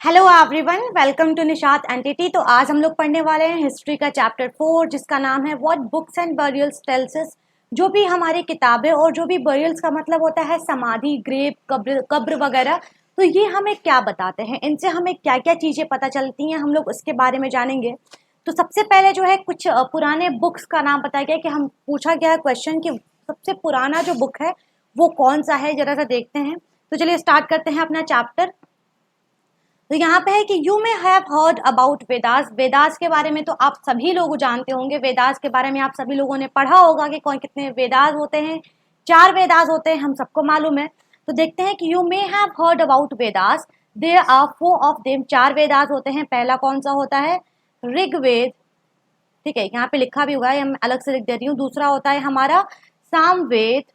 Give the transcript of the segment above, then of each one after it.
Hello everyone, welcome to Nishat entity. तो आज हम लोग पढ़ने वाले हैं हिस्ट्री का चैप्टर 4, जिसका नाम है what books and burials tells us. जो भी हमारी किताबें और जो भी बरियल्स का मतलब होता है समाधि, ग्रेव, कब्र कब्र वगैरह, तो ये हमें क्या बताते हैं, इनसे हमें क्या क्या चीज़ें पता चलती हैं, हम लोग उसके बारे में जानेंगे। तो सबसे पहले जो है कुछ पुराने बुक्स का नाम बताया गया कि हम पूछा गया है क्वेश्चन कि सबसे पुराना जो बुक है वो कौन सा है, जरा सा देखते हैं। तो चलिए स्टार्ट करते हैं अपना चैप्टर। तो यहाँ पे है कि you may have heard about Vedas. Vedas के बारे में तो आप सभी लोग जानते होंगे, वेदास के बारे में आप सभी लोगों ने पढ़ा होगा कि कौन कितने वेदास होते हैं। 4 वेदास होते हैं, हम सबको मालूम है। तो देखते हैं कि you may have heard about Vedas, there are 4 of them. 4 Vedas होते हैं। पहला कौन सा होता है? ऋग्वेद। ठीक है, यहाँ पे लिखा भी हुआ है, मैं अलग से लिख देती हूँ। दूसरा होता है हमारा सामवेद।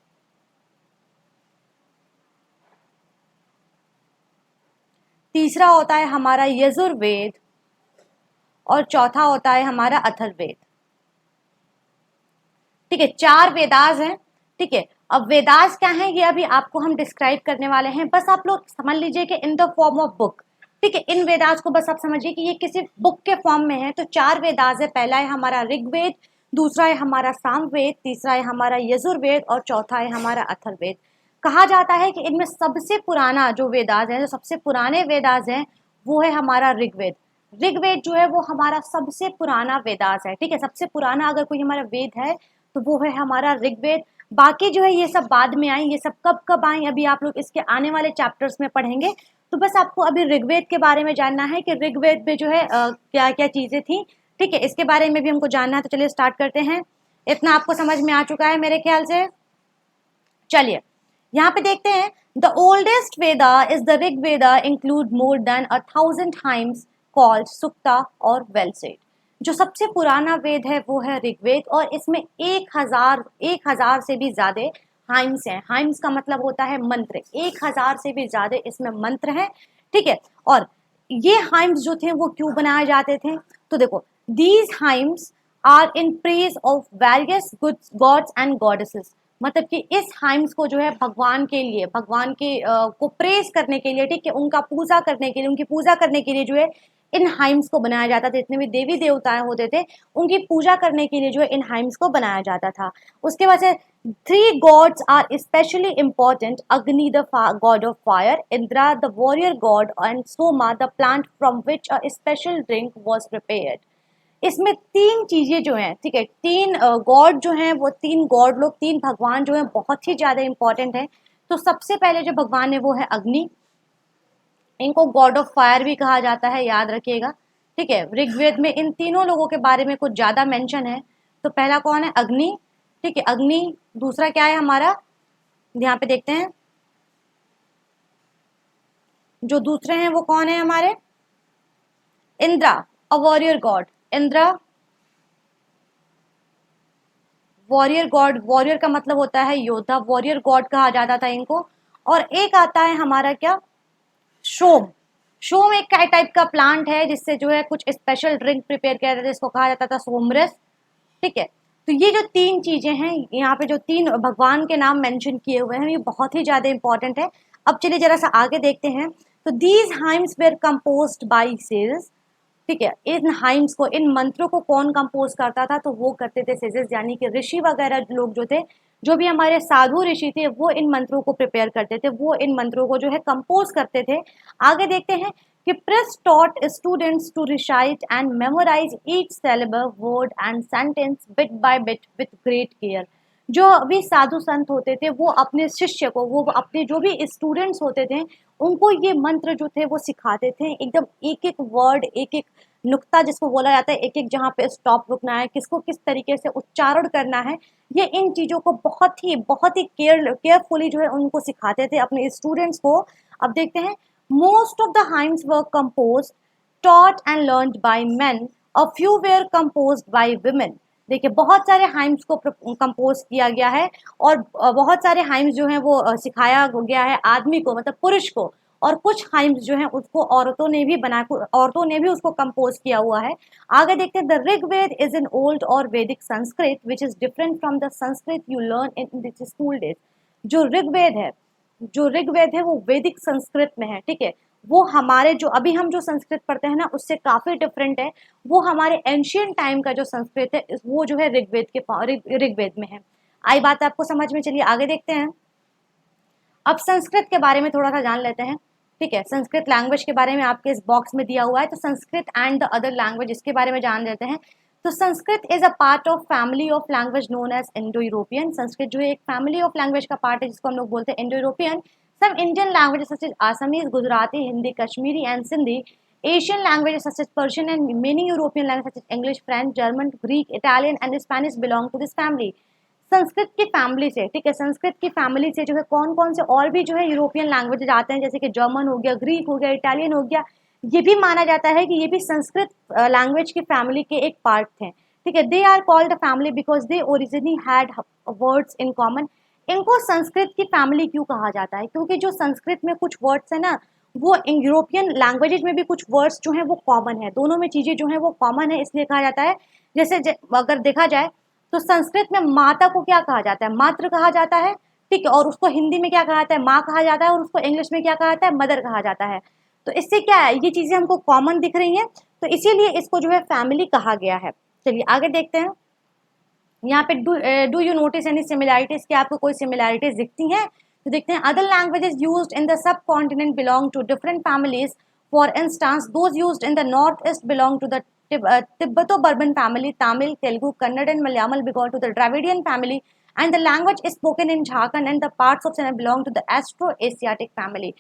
तीसरा होता है हमारा यजुर्वेद। और चौथा होता है हमारा अथर्ववेद। ठीक है, 4 वेदास हैं। ठीक है, अब वेदास क्या है ये अभी आपको हम डिस्क्राइब करने वाले हैं। बस आप लोग समझ लीजिए कि इन द फॉर्म ऑफ बुक। ठीक है, इन वेदास को बस आप समझिए कि ये किसी बुक के फॉर्म में है। तो 4 वेदास है। पहला है हमारा ऋग्वेद, दूसरा है हमारा सामवेद, तीसरा है हमारा यजुर्वेद और चौथा है हमारा अथर्ववेद। कहा जाता है कि इनमें सबसे पुराना जो वेदास है, जो सबसे पुराने वेदास हैं, वो है हमारा ऋग्वेद। ऋग्वेद जो है वो हमारा सबसे पुराना वेदास है। ठीक है, सबसे पुराना अगर कोई हमारा वेद है तो वो है हमारा ऋग्वेद। बाकी जो है ये सब बाद में आई, ये सब कब कब आई अभी आप लोग इसके आने वाले चैप्टर्स में पढ़ेंगे। तो बस आपको अभी ऋग्वेद के बारे में जानना है कि ऋग्वेद में जो है क्या क्या चीजें थी। ठीक है, इसके बारे में भी हमको जानना है। तो चलिए स्टार्ट करते हैं। इतना आपको समझ में आ चुका है मेरे ख्याल से। चलिए यहाँ पे देखते हैं। The oldest Veda is the Rig Veda, include more than 1,000 hymns called sukta और वेल सेड। जो सबसे पुराना वेद है वो है ऋग्वेद और इसमें 1,000 से भी ज्यादा हाइम्स हैं। हाइम्स का मतलब होता है मंत्र। 1,000 से भी ज्यादा इसमें मंत्र हैं। ठीक है, और ये हाइम्स जो थे वो क्यों बनाए जाते थे? तो देखो, these hymns are in praise of various gods and goddesses. मतलब कि इस हाइम्स को जो है भगवान के लिए, भगवान के को प्रेज करने के लिए, ठीक है, उनका पूजा करने के लिए, उनकी पूजा करने के लिए जो है इन हाइम्स को बनाया जाता था। जितने भी देवी देवताएं होते थे उनकी पूजा करने के लिए जो है इन हाइम्स को बनाया जाता था। उसके बाद से 3 गॉड्स आर स्पेशली इंपॉर्टेंट: अग्नि the God of fire, Indira the warrior God and Soma the plant from which a special drink was prepared. इसमें 3 चीजें जो हैं, ठीक है, 3 गॉड जो हैं, वो 3 गॉड लोग, 3 भगवान जो हैं बहुत ही ज्यादा इंपॉर्टेंट है। तो सबसे पहले जो भगवान है वो है अग्नि। इनको गॉड ऑफ फायर भी कहा जाता है, याद रखिएगा। ठीक है, ऋग्वेद में इन तीनों लोगों के बारे में कुछ ज्यादा मेंशन है। तो पहला कौन है? अग्नि। ठीक है, अग्नि। दूसरा क्या है हमारा? यहाँ पे देखते हैं, जो दूसरे हैं वो कौन है हमारे? Indira, a warrior God. Indra warrior God. Warrior का मतलब होता है योद्धा, वॉरियर गॉड कहा जाता था इनको। और एक आता है हमारा क्या? सोम। सोम एक टाइप का प्लांट है जिससे जो है कुछ स्पेशल ड्रिंक प्रिपेयर किया जाता था, जिसको कहा जाता था सोमरस। ठीक है, तो ये जो 3 चीजें हैं, यहाँ पे जो 3 भगवान के नाम मेंशन किए हुए हैं, ये बहुत ही ज्यादा इंपॉर्टेंट है। अब चलिए जरा सा आगे देखते हैं। तो these hymns were composed by sage. ठीक है, इन हाइम्स को, इन मंत्रों को कौन कंपोज करता था? तो वो करते थे सेजेस, यानी कि ऋषि वगैरह लोग जो थे, जो भी हमारे साधु ऋषि थे, वो इन मंत्रों को प्रिपेयर करते थे, वो इन मंत्रों को जो है कंपोज करते थे। आगे देखते हैं कि priests taught students to recite and memorise each syllable, word and sentence bit by bit with great care. जो भी साधु संत होते थे वो अपने शिष्य को, वो अपने जो भी स्टूडेंट्स होते थे उनको ये मंत्र जो थे वो सिखाते थे। एकदम एक एक वर्ड, एक एक नुक्ता जिसको बोला जाता है, एक एक जहाँ पे स्टॉप रुकना है, किसको किस तरीके से उच्चारण करना है, ये इन चीज़ों को बहुत ही केयरफुली जो है उनको सिखाते थे अपने स्टूडेंट्स को। अब देखते हैं, most of the hymns were compose, taught and learned by men, a few were composed by women. देखिए, बहुत सारे हाइम्स को कंपोज किया गया है और बहुत सारे हाइम्स जो हैं वो सिखाया गया है आदमी को, मतलब पुरुष को। और कुछ हाइम्स जो हैं उसको औरतों ने भी उसको कंपोज किया हुआ है। आगे देखते हैं, the Rigveda is in old or Vedic Sanskrit which is different from the Sanskrit you learn in this school days. जो ऋग्वेद है, जो ऋग्वेद है वो वैदिक संस्कृत में है। ठीक है, वो हमारे जो अभी हम जो संस्कृत पढ़ते हैं ना उससे काफी डिफरेंट है। वो हमारे एंशियंट टाइम का जो संस्कृत है वो जो है ऋग्वेद में है। आई बात आपको समझ में, चलिए आगे देखते हैं। अब संस्कृत के बारे में थोड़ा सा जान लेते हैं। ठीक है, संस्कृत लैंग्वेज के बारे में आपके इस बॉक्स में दिया हुआ है, तो Sanskrit and the other language इसके बारे में जान लेते हैं। तो Sanskrit is a part of family of language known as Indo European. Sanskrit जो है एक फैमिली ऑफ लैंग्वेज का पार्ट है जिसको हम लोग बोलते हैं Indo European. Some Indian languages such as Assamese, Gujarati, Hindi, Kashmiri and Sindhi. Asian languages such as Persian and many European language such as English, French, German, Greek, Italian and Spanish belong to this family. Sanskrit की family से, ठीक है, संस्कृत की family से जो है कौन कौन से और भी जो है यूरोपियन लैंग्वेजेज आते हैं, जैसे कि जर्मन हो गया, ग्रीक हो गया, इटालियन हो गया। ये भी माना जाता है कि ये भी संस्कृत लैंग्वेज की फैमिली के एक पार्ट थे। ठीक है, they are called the family because they originally had words in common. इनको संस्कृत की फैमिली क्यों कहा जाता है? क्योंकि जो संस्कृत में कुछ वर्ड्स है ना, वो इन यूरोपियन लैंग्वेजेज में भी कुछ वर्ड्स जो है वो कॉमन है, दोनों में चीजें जो है वो कॉमन है, इसलिए कहा जाता है। जैसे अगर देखा जाए तो संस्कृत में माता को क्या कहा जाता है? मातृ कहा जाता है। ठीक है, और उसको हिंदी में क्या कहा जाता है? माँ कहा जाता है। और उसको इंग्लिश में क्या कहा जाता है? मदर कहा जाता है। तो इससे क्या है, ये चीजें हमको कॉमन दिख रही हैं, तो इसीलिए इसको जो है फैमिली कहा गया है। चलिए आगे देखते हैं। यहाँ पे do you notice any similarities? क्या आपको कोई सिमिलैरिटीज दिखती हैं? तो देखते हैं, other languages used in the subcontinent belong to different families. For instance, those used in the north east belong to the Tibeto-Burman family, Tamil, Telugu, Kannada and Malayalam belong to the Dravidian family, and the language is spoken in Jharkhand and the parts of Chennai belong to the Austro-Asiatic family.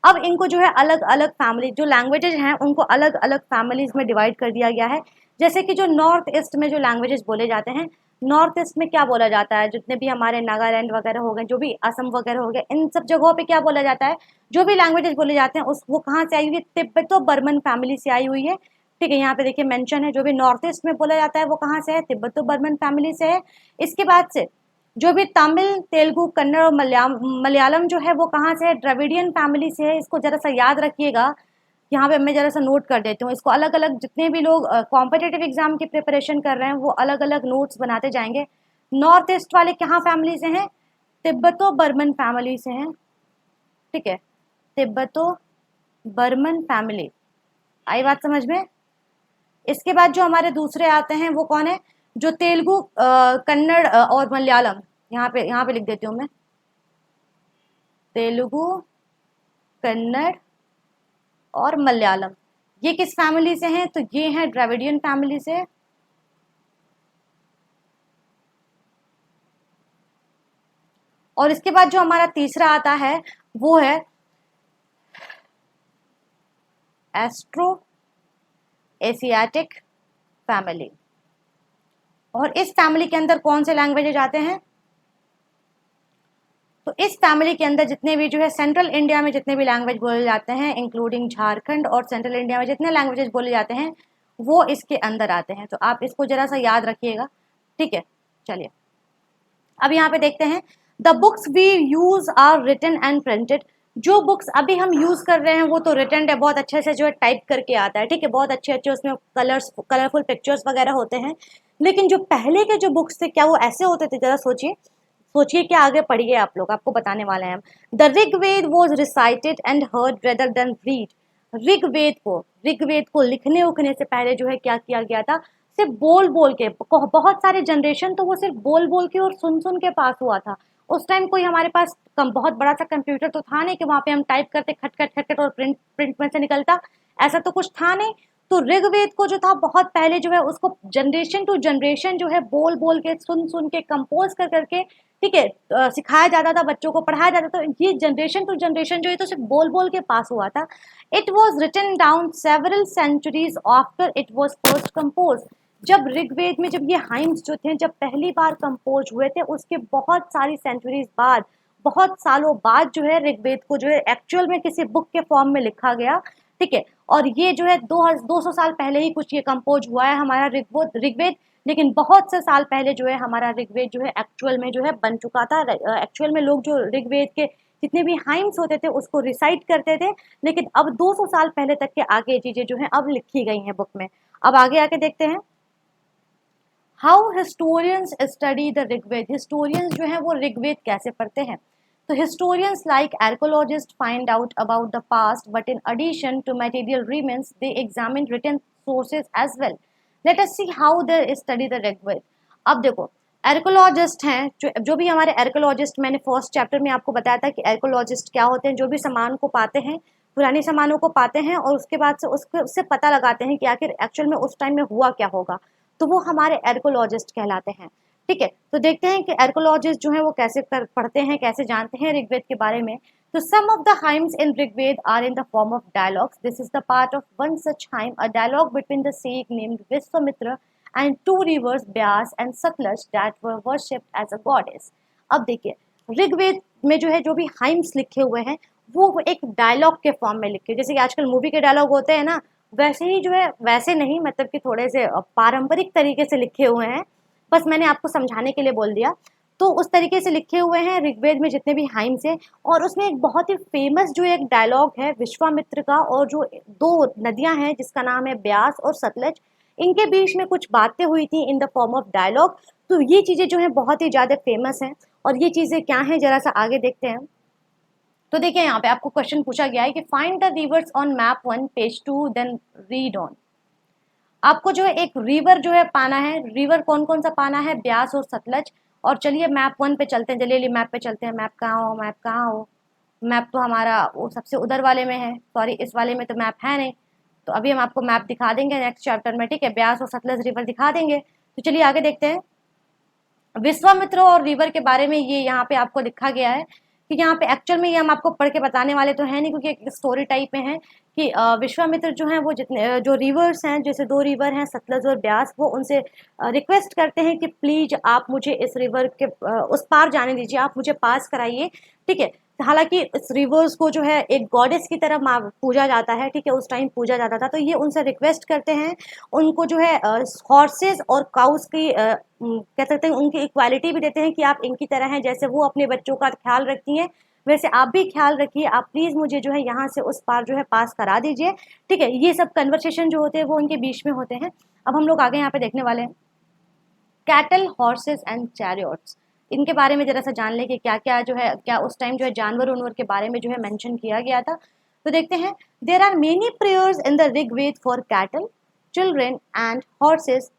अब इनको जो है अलग अलग family, जो languages हैं उनको अलग अलग फैमिलीज में डिवाइड कर दिया गया है। जैसे कि जो नॉर्थ ईस्ट में जो लैंग्वेजेस बोले जाते हैं, नॉर्थ ईस्ट में क्या बोला जाता है? जितने भी हमारे नागालैंड वगैरह हो गए, जो भी असम वगैरह हो गए, इन सब जगहों पे क्या बोला जाता है? जो भी लैंग्वेजेस बोले जाते हैं उस वो कहाँ से आई हुई है? तिब्बतो बर्मन फैमिली से आई हुई है। ठीक है, यहाँ पे देखिए मेंशन है, जो भी नॉर्थ ईस्ट में बोला जाता है वो कहाँ से है? तिब्बतो बर्मन फैमिली से है। इसके बाद से जो भी तमिल, तेलुगु, कन्नड़ और मलयालम जो है वो कहाँ से है? द्रविडियन फैमिली से है। इसको जरा सा याद रखिएगा, यहाँ पे मैं जरा सा नोट कर देती हूँ इसको। अलग अलग जितने भी लोग कॉम्पिटेटिव एग्जाम की प्रिपरेशन कर रहे हैं वो अलग अलग नोट्स बनाते जाएंगे। नॉर्थ ईस्ट वाले कहाँ फैमिली से हैं? तिब्बतो बर्मन फैमिली से हैं। ठीक है, तिब्बतो बर्मन फैमिली, आई बात समझ में? इसके बाद जो हमारे दूसरे आते हैं वो कौन है? जो तेलुगु, कन्नड़ और मलयालम, यहाँ पे लिख देती हूँ मैं, तेलुगु, कन्नड़ और मलयालम। ये किस फैमिली से हैं? तो ये हैं द्रविडियन फैमिली से। और इसके बाद जो हमारा तीसरा आता है वो है एस्ट्रो एशियाटिक फैमिली। और इस फैमिली के अंदर कौन से लैंग्वेजेज आते हैं? तो इस फैमिली के अंदर जितने भी जो है सेंट्रल इंडिया में जितने भी लैंग्वेज बोले जाते हैं, इंक्लूडिंग झारखंड, और सेंट्रल इंडिया में जितने लैंग्वेजेस बोले जाते हैं वो इसके अंदर आते हैं। तो आप इसको जरा सा याद रखिएगा। ठीक है, चलिए अब यहाँ पे देखते हैं। The books we use are written and printed. जो बुक्स अभी हम यूज कर रहे हैं वो तो रिटन है, बहुत अच्छे से जो है टाइप करके आता है। ठीक है, बहुत अच्छे अच्छे उसमें कलरफुल पिक्चर्स वगैरह होते हैं। लेकिन जो पहले के जो बुक्स थे क्या वो ऐसे होते थे? जरा सोचिए, सोचिए कि आगे पढ़िए आप लोग, आपको बताने वाले हैं हम। The Rigveda was recited and heard rather than read. Rigveda को लिखने उखने से पहले जो है क्या किया गया था? सिर्फ बोल बोल के, बहुत सारे जनरेशन तो वो सिर्फ बोल बोल के और सुन सुन के पास हुआ था। उस टाइम कोई हमारे पास बहुत बड़ा सा कंप्यूटर तो था नहीं कि वहां पे हम टाइप करते खट खट खट खट और प्रिंट में से निकलता, ऐसा तो कुछ था नहीं। तो ऋग्वेद को जो था बहुत पहले जो है उसको जनरेशन टू जनरेशन जो है बोल बोल के, सुन सुन के, कंपोज कर करके, ठीक है, सिखाया जाता था, बच्चों को पढ़ाया जाता था। ये जनरेशन टू जनरेशन जो है तो सिर्फ बोल बोल के पास हुआ था। It was written down several centuries after it was first compose. जब ऋग्वेद में जब ये हाइम्स जो थे जब पहली बार कंपोज हुए थे उसके बहुत सारी सेंचुरीज बाद, बहुत सालों बाद जो है ऋग्वेद को जो है एक्चुअल में किसी बुक के फॉर्म में लिखा गया। ठीक है, और ये जो है 200 साल पहले ही कुछ ये कंपोज हुआ है हमारा ऋग्वेद। लेकिन बहुत से साल पहले जो है हमारा ऋग्वेद जो है एक्चुअल में जो है बन चुका था। एक्चुअल में लोग जो ऋग्वेद के जितने भी हाइम्स होते थे उसको रिसाइट करते थे, लेकिन अब 200 साल पहले तक के आगे चीजें जो है अब लिखी गई हैं बुक में। अब आगे आके देखते हैं how historians study the Rigveda. Historians जो है वो ऋग्वेद कैसे पढ़ते हैं? तो historians like archaeologists find out about the past, but in addition to material remains, they examine written sources as well. Let us see how they study the Rigved. अब देखो archaeologist हैं, जो भी हमारे आर्कोलॉजिस्ट, मैंने फर्स्ट चैप्टर में आपको बताया था कि आर्कोलॉजिस्ट क्या होते हैं, जो भी सामान को पाते हैं, पुराने सामानों को पाते हैं और उसके बाद से उससे पता लगाते हैं कि आखिर एक्चुअल में उस टाइम में हुआ क्या होगा, तो वो हमारे आर्कोलॉजिस्ट कहलाते हैं। ठीक है, तो देखते हैं कि आर्कोलॉजिस्ट जो है वो कैसे पढ़ते हैं, कैसे जानते हैं ऋग्वेद के बारे में। तो some of the hymns in Rigveda are in the form of dialogues. This is the part of one such hymn, a dialogue between the sage named Vishwamitra and two rivers Byas and Satluj that were worshipped as a goddess। अब देखिए ऋग्वेद में जो है जो भी hymns लिखे हुए हैं वो एक डायलॉग के फॉर्म में लिखे, जैसे कि आजकल मूवी के डायलॉग होते हैं ना, वैसे ही जो है, वैसे नहीं मतलब कि थोड़े से पारंपरिक तरीके से लिखे हुए हैं, बस मैंने आपको समझाने के लिए बोल दिया। तो उस तरीके से लिखे हुए हैं ऋग्वेद में जितने भी हाइम्स हैं, और उसमें एक बहुत ही फेमस जो एक डायलॉग है विश्वामित्र का, और जो दो नदियां हैं जिसका नाम है ब्यास और सतलज, इनके बीच में कुछ बातें हुई थी in the form of dialogue. तो ये चीज़ें जो हैं बहुत ही ज़्यादा फेमस हैं, और ये चीज़ें क्या हैं जरा सा आगे देखते हैं। तो देखिए यहाँ पे आपको क्वेश्चन पूछा गया है कि find the rivers on map 1 page 2 then read on. आपको जो है एक रिवर जो है पाना है, रिवर कौन कौन सा पाना है, ब्यास और सतलज। और चलिए मैप 1 पे चलते हैं, जल्दी मैप पे चलते हैं। मैप कहाँ हो, मैप कहाँ हो, मैप तो हमारा वो सबसे उधर वाले में है, सॉरी इस वाले में तो मैप है नहीं, तो अभी हम आपको मैप दिखा देंगे नेक्स्ट चैप्टर में। ठीक है, ब्यास और सतलज रिवर दिखा देंगे। तो चलिए आगे देखते हैं। विश्वामित्र और रिवर के बारे में ये यहाँ पे आपको लिखा गया है कि यहाँ पे एक्चुअल में ये हम आपको पढ़ के बताने वाले तो है नहीं, क्योंकि एक स्टोरी टाइप में है कि विश्वामित्र जो है वो जितने जो रिवर्स हैं, जैसे दो रिवर हैं सतलज और ब्यास, वो उनसे रिक्वेस्ट करते हैं कि प्लीज आप मुझे इस रिवर के उस पार जाने दीजिए, आप मुझे पास कराइए। ठीक है, हालांकि इस रिवर्स को जो है एक गॉडेस की तरह पूजा जाता है, ठीक है, उस टाइम पूजा जाता था, तो ये उनसे रिक्वेस्ट करते हैं, उनको जो है हॉर्सेस और काउस की कह सकते हैं उनकी इक्वालिटी भी देते हैं कि आप इनकी तरह हैं, जैसे वो अपने बच्चों का ख्याल रखती हैं वैसे आप भी ख्याल रखिए, आप प्लीज मुझे जो है यहाँ से उस पार जो है पास करा दीजिए। ठीक है, ये सब कन्वर्सेशन जो होते हैं वो उनके बीच में होते हैं। अब हम लोग आगे यहाँ पे देखने वाले हैं कैटल, हॉर्सेस एंड चैरियट्स, इनके बारे में जरा सा जान ले कि क्या क्या जो है, क्या उस टाइम जो है जानवर उनवर के बारे में जो है मेंशन किया गया था। तो देखते हैं, there are many prayers in the Rigveda for cattle, children and horses.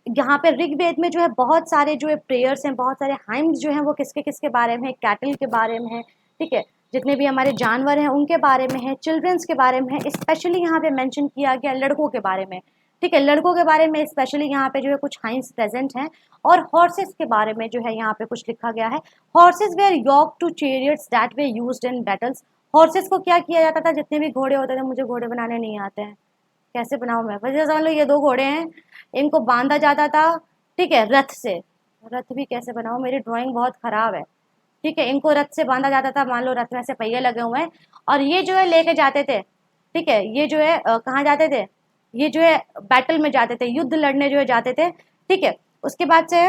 यहाँ पे ऋग्वेद में जो है बहुत सारे जो है प्रेयर्स हैं, बहुत सारे हाइम्स जो हैं वो किसके किसके बारे में है, कैटल के बारे में है, ठीक है, जितने भी हमारे जानवर हैं उनके बारे में है, चिल्ड्रंस के बारे में है, स्पेशली यहाँ पे मेंशन किया गया लड़कों के बारे में। ठीक है, लड़कों के बारे में स्पेशली यहाँ पे जो है कुछ हाइम्स प्रेजेंट हैं, और हॉर्सेस के बारे में जो है यहाँ पे कुछ लिखा गया है। Horses were yoke to chariots that were used in battles. Horses को क्या किया जाता था, जितने भी घोड़े होते थे, मुझे घोड़े बनाने नहीं आते हैं, कैसे बनाऊं मैं, वजह समझ लो ये दो घोड़े हैं, इनको बांधा जाता था, ठीक है, रथ से। रथ भी कैसे बनाऊं, मेरी ड्राइंग बहुत खराब है। ठीक है, इनको रथ से बांधा जाता था, मान लो रथ में से पहिए लगे हुए हैं, और ये जो है लेके जाते थे। ठीक है, ये जो है कहाँ जाते थे, ये जो है बैटल में जाते थे, युद्ध लड़ने जो है जाते थे। ठीक है, उसके बाद से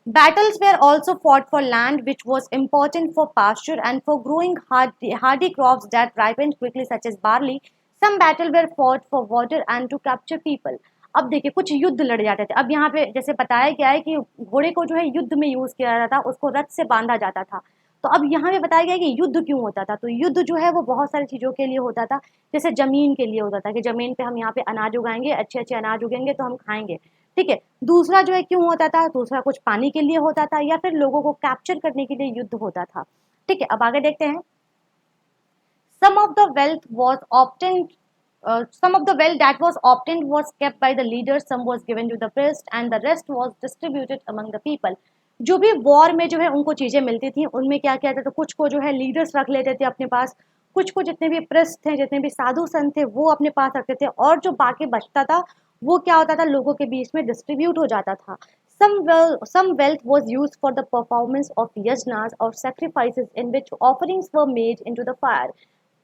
battles were also fought for land which was important for pasture and for growing hardy crops that ripened quickly such as barley. Some battle were fought for water and to capture people. अब देखिए कुछ युद्ध लड़ जाते थे। अब यहाँ पे जैसे बताया गया है कि घोड़े को जो है युद्ध में यूज किया जाता था, उसको रथ से बांधा जाता था। तो अब यहाँ पे बताया गया है कि युद्ध क्यों होता था, तो युद्ध जो है वो बहुत सारी चीज़ों के लिए होता था, जैसे जमीन के लिए होता था कि जमीन पे हम यहाँ पे अनाज उगाएंगे, अच्छे अच्छे अनाज उगेंगे तो हम खाएंगे। ठीक है, दूसरा जो है क्यों होता था, दूसरा कुछ पानी के लिए होता था, या फिर लोगों को कैप्चर करने के लिए युद्ध होता था। ठीक है, अब आगे देखते हैं। some of the wealth was obtained some of the wealth that was obtained was kept by the leaders, some was given to the priest and the rest was distributed among the people। जो भी war में जो है उनको चीजें मिलती थी, उनमें क्या किया जाता था, कुछ को जो है लीडर्स रख लेते थे अपने पास, कुछ को जितने भी प्रिस्ट थे, जितने भी साधु संत थे वो अपने पास रखते थे, और जो बाकी बचता था वो क्या होता था, लोगों के बीच में डिस्ट्रीब्यूट हो जाता था। some wealth was used for the performance of yajnas or sacrifices in which offerings were made into the fire।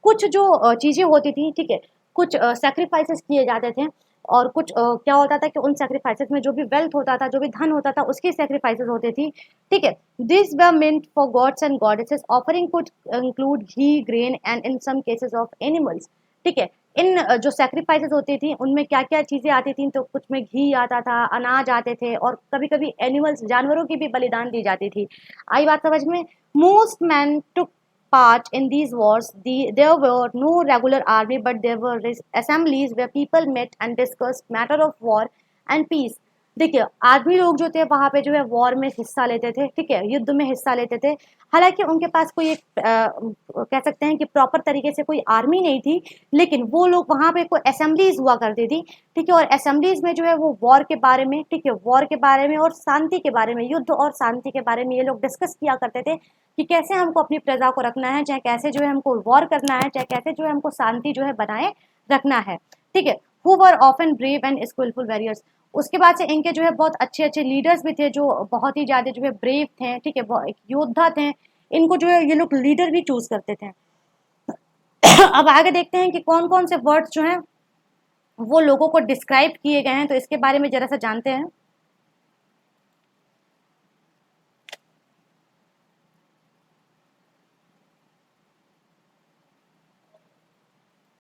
कुछ जो चीज़ें होती थी, ठीक है, कुछ सैक्रिफाइसेस किए जाते थे, और कुछ क्या होता था कि उन सैक्रिफाइसेस में जो भी वेल्थ होता था, जो भी धन होता था, उसकी सैक्रिफाइसेस होती थी। ठीक है, this were meant for gods and goddesses, offering could include ghee, grain and in some cases of animals. ठीक है, इन जो सैक्रिफाइसेस होती थी उनमें क्या क्या चीज़ें आती थी, तो कुछ में घी आता था, अनाज आते थे, और कभी कभी एनिमल्स जानवरों की भी बलिदान दी जाती थी। आई बात समझ में। Most man took part in these wars, there were no regular army, but there were assemblies where people met and discussed matter of war and peace. देखिए आर्मी लोग जो थे वहाँ पे जो है वॉर में हिस्सा लेते थे, ठीक है, युद्ध में हिस्सा लेते थे। हालांकि उनके पास कोई एक कह सकते हैं कि प्रॉपर तरीके से कोई आर्मी नहीं थी, लेकिन वो लोग वहाँ पे कोई असेंबलीज हुआ करती थी, ठीक है, और असेंबलीज में जो है वो वॉर के बारे में, ठीक है, वॉर के बारे में और शांति के बारे में, युद्ध और शांति के बारे में ये लोग डिस्कस किया करते थे कि कैसे हमको अपनी प्रजा को रखना है, चाहे कैसे जो है हमको वॉर करना है, चाहे कैसे जो है हमको शांति जो है बनाए रखना है, ठीक है। Who were often brave and skilful warriors. उसके बाद से इनके जो है बहुत अच्छे अच्छे लीडर्स भी थे जो बहुत ही ज़्यादा जो है ब्रेव थे, ठीक है, योद्धा थे। इनको जो है ये लोग लीडर भी चूज करते थे। अब आगे देखते हैं कि कौन कौन से वर्ड्स जो हैं वो लोगों को डिस्क्राइब किए गए हैं, तो इसके बारे में जरा सा जानते हैं।